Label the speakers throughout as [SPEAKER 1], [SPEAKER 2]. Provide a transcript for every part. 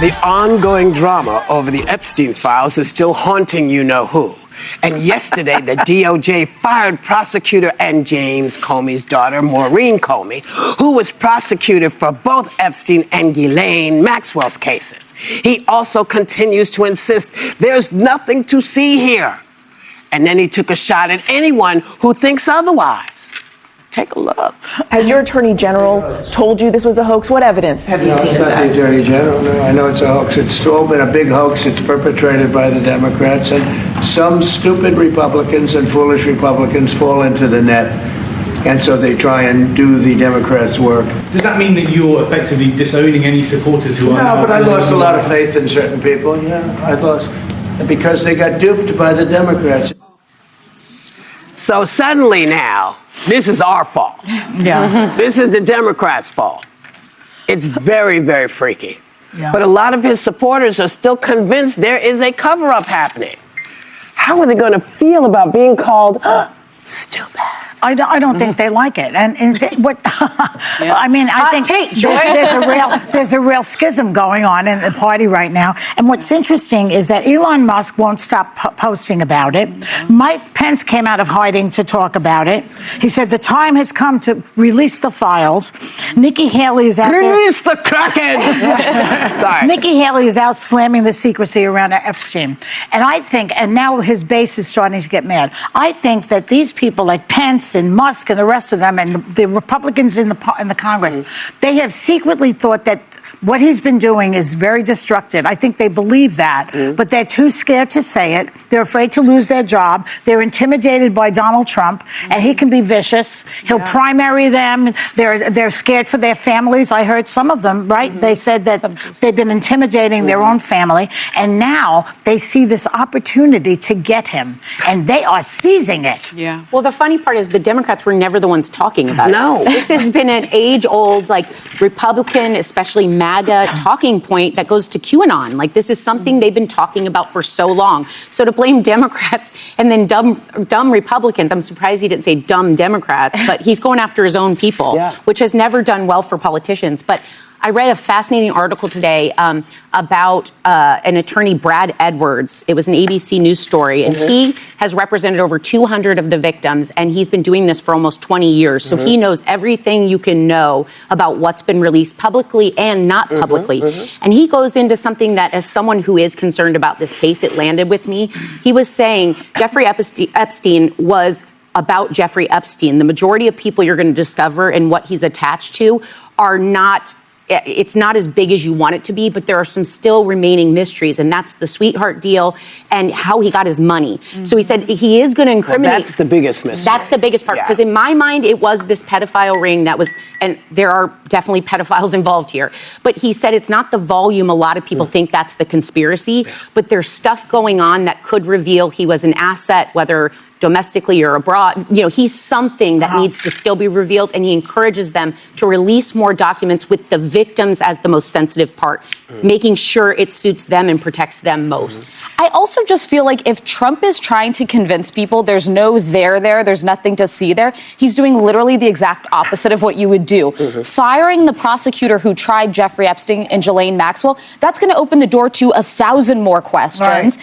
[SPEAKER 1] The ongoing drama over the Epstein files is still haunting you-know-who. And yesterday, the DOJ fired prosecutor and James Comey's daughter, Maureen Comey, who was prosecuted for both Epstein and Ghislaine Maxwell's cases. He also continues to insist there's nothing to see here. And then he took a shot at anyone who thinks otherwise. Take a look.
[SPEAKER 2] Has your attorney general told you this was a hoax? What evidence have you seen
[SPEAKER 3] It's
[SPEAKER 2] of
[SPEAKER 3] not
[SPEAKER 2] that?
[SPEAKER 3] the attorney general. No, I know it's a hoax. It's all been a big hoax. It's perpetrated by the Democrats, and some stupid Republicans and foolish Republicans fall into the net, and so they try and do the Democrats' work.
[SPEAKER 4] Does that mean that you're effectively disowning any supporters who are
[SPEAKER 3] No,
[SPEAKER 4] now...
[SPEAKER 3] but I lost a lot of faith in certain people. Yeah, I lost because they got duped by the Democrats.
[SPEAKER 1] So suddenly now, this is our fault.
[SPEAKER 5] Yeah.
[SPEAKER 1] This is the Democrats' fault. It's very, very freaky.
[SPEAKER 5] Yeah.
[SPEAKER 1] But a lot of his supporters are still convinced there is a cover-up happening. How are they going to feel about being called stupid?
[SPEAKER 5] I don't think they like it, and what I mean, I think there's a real schism going on in the party right now. And what's interesting is that Elon Musk won't stop posting about it. Mike Pence came out of hiding to talk about it. He said the time has come to release the files. Nikki Haley is out
[SPEAKER 1] Release the Kraken! Sorry.
[SPEAKER 5] Nikki Haley is out slamming the secrecy around Epstein. And I think, and now his base is starting to get mad, I think that these people like Pence and Musk and the rest of them and the Republicans in the Congress, they have secretly thought that what he's been doing is very destructive. I think they believe that, but they're too scared to say it. They're afraid to lose their job. They're intimidated by Donald Trump, and he can be vicious. He'll primary them. They're scared for their families. I heard some of them, right? They said that they've been intimidating their own family, and now they see this opportunity to get him, and they are seizing it.
[SPEAKER 6] Yeah. Well, the funny part is the Democrats were never the ones talking about it.
[SPEAKER 1] No.
[SPEAKER 6] This has been an age-old, like, Republican, especially MAGA talking point that goes to QAnon. Like, this is something they've been talking about for so long. So to blame Democrats and then dumb Republicans, I'm surprised he didn't say dumb Democrats, but he's going after his own people, which has never done well for politicians. But I read a fascinating article today about an attorney, Brad Edwards. It was an ABC News story, and he has represented over 200 of the victims, and he's been doing this for almost 20 years. So he knows everything you can know about what's been released publicly and not publicly. And he goes into something that, as someone who is concerned about this case, it landed with me. He was saying Jeffrey Epstein was about Jeffrey Epstein. The majority of people you're going to discover and what he's attached to are not... It's not as big as you want it to be, but there are some still remaining mysteries, and that's the sweetheart deal and how he got his money. So he said he is going to incriminate.
[SPEAKER 1] Well, that's the biggest mystery.
[SPEAKER 6] That's the biggest part, because in my mind, it was this pedophile ring that was, and there are definitely pedophiles involved here, but he said it's not the volume. A lot of people think that's the conspiracy, but there's stuff going on that could reveal he was an asset, whether domestically or abroad. You know, he's something that needs to still be revealed, and he encourages them to release more documents with the victims as the most sensitive part, making sure it suits them and protects them most.
[SPEAKER 7] I also just feel like if Trump is trying to convince people there's no there's nothing to see there, he's doing literally the exact opposite of what you would do. Firing the prosecutor who tried Jeffrey Epstein and Ghislaine Maxwell, that's going to open the door to 1,000 more questions.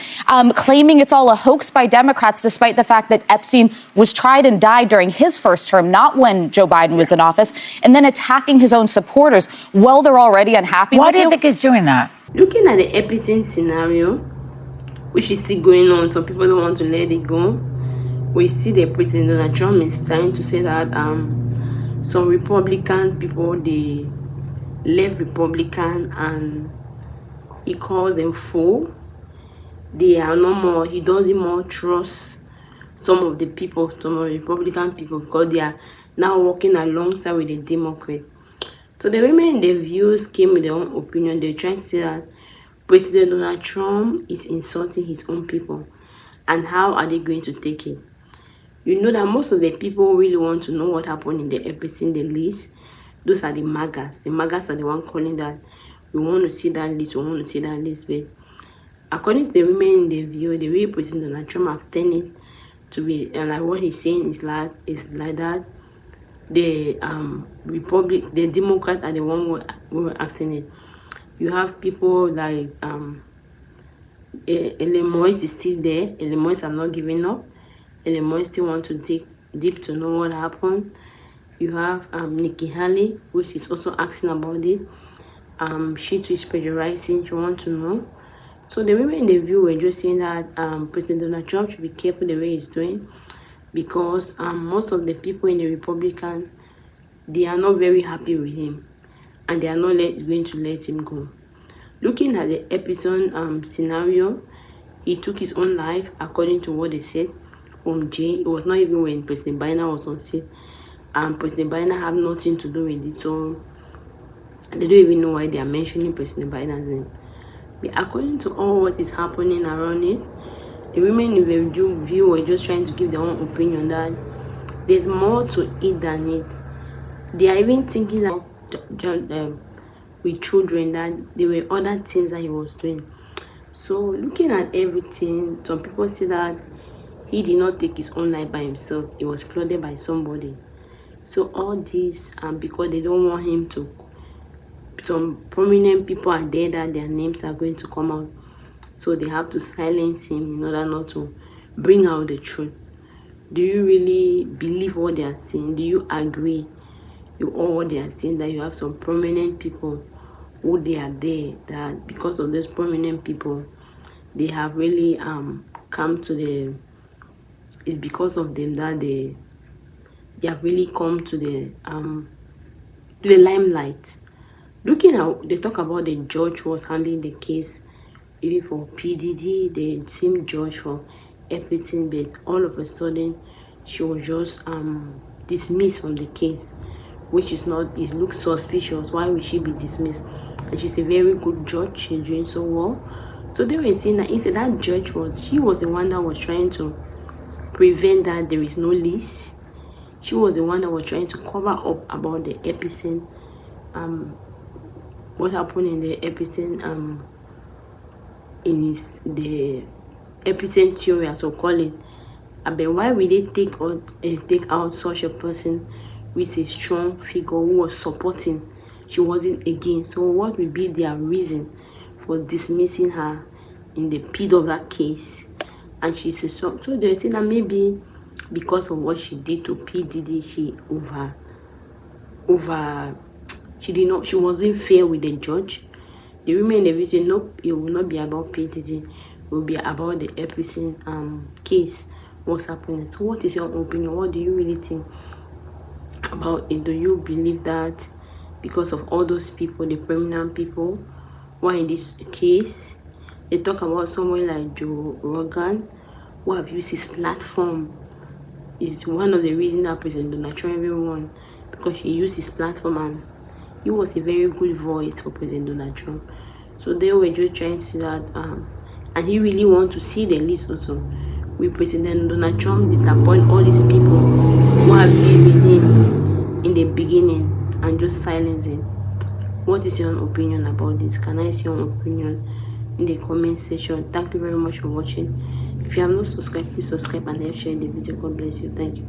[SPEAKER 7] Claiming it's all a hoax by Democrats, despite the fact that Epstein was tried and died during his first term, not when Joe Biden was in office, and then attacking his own supporters while they're already unhappy
[SPEAKER 5] Why
[SPEAKER 7] with
[SPEAKER 5] do you think he's doing that?
[SPEAKER 8] Looking at the Epstein scenario, which is still going on, some people don't want to let it go. We see the President Donald Trump is trying to say that some Republican people, they left Republican, and he calls them fool. They are no more, he doesn't more trust some of the people, some of the Republican people, because they are now working alongside with the Democrat. So the women in the views came with their own opinion. They're trying to say that President Donald Trump is insulting his own people, and how are they going to take it? You know that most of the people really want to know what happened in the Epstein list. Those are the MAGAs. The MAGAs are the one calling that we want to see that list, we want to see that list. But according to the women in the view, the way President Donald Trump have turned it to be, and like what he's saying is like that the Democrat are the one who were asking it. You have people like Elemois is still there. Elemois have not given up. Elemois still want to dig deep to know what happened. You have Nikki Haley, which is also asking about it. She too is plagiarizing. She want to know. So the women in the view were just saying that President Donald Trump should be careful the way he's doing, because most of the people in the Republican, they are not very happy with him, and they are not going to let him go. Looking at the Epstein scenario, he took his own life according to what they said from jail. It was not even when President Biden was on set, and President Biden have nothing to do with it. So they don't even know why they are mentioning President Biden's name. But according to all what is happening around it, the women in the view were just trying to give their own opinion that there's more to it than it. They are even thinking that with children, that there were other things that he was doing. So looking at everything, some people say that he did not take his own life by himself. It was plotted by somebody. So all this, because they don't want him to, some prominent people are there that their names are going to come out. So they have to silence him in order not to bring out the truth. Do you really believe what they are saying? Do you agree with all what they are saying, that you have some prominent people who they are there, that because of these prominent people, they have really come to the, it's because of them that they have really come to the limelight. Looking at, they talk about the judge was handling the case, even for PDD, the same judge for everything, but all of a sudden, she was just dismissed from the case, which is not, it looks suspicious. Why would she be dismissed? And she's a very good judge, she's doing so well. So they were saying that instead that judge she was the one that was trying to prevent that there is no lease. She was the one that was trying to cover up about the Epstein, what happened in the Epstein, the Epstein theory, as we call it. But why would they take out such a person with a strong figure who was supporting? She wasn't against. So what would be their reason for dismissing her in the pit of that case? And she's a so they're saying that maybe because of what she did to P. Diddy, she she wasn't fair with the judge. The women in the video, nope, it will not be about P. Diddy, it will be about the Epstein case, what's happening. So what is your opinion? What do you really think about it? Do you believe that because of all those people, the prominent people who are in this case, they talk about someone like Joe Rogan, who have used his platform, is one of the reasons that President Donald Trump won, because he used his platform and he was a very good voice for President Donald Trump. So they were just trying to see that, and he really want to see the list also. Will President Donald Trump disappoint all these people who have been with him in the beginning and just silence him? What is your opinion about this? Can I see your opinion in the comment section? Thank you very much for watching. If you have not subscribed, please subscribe and share the video. God bless you. Thank you.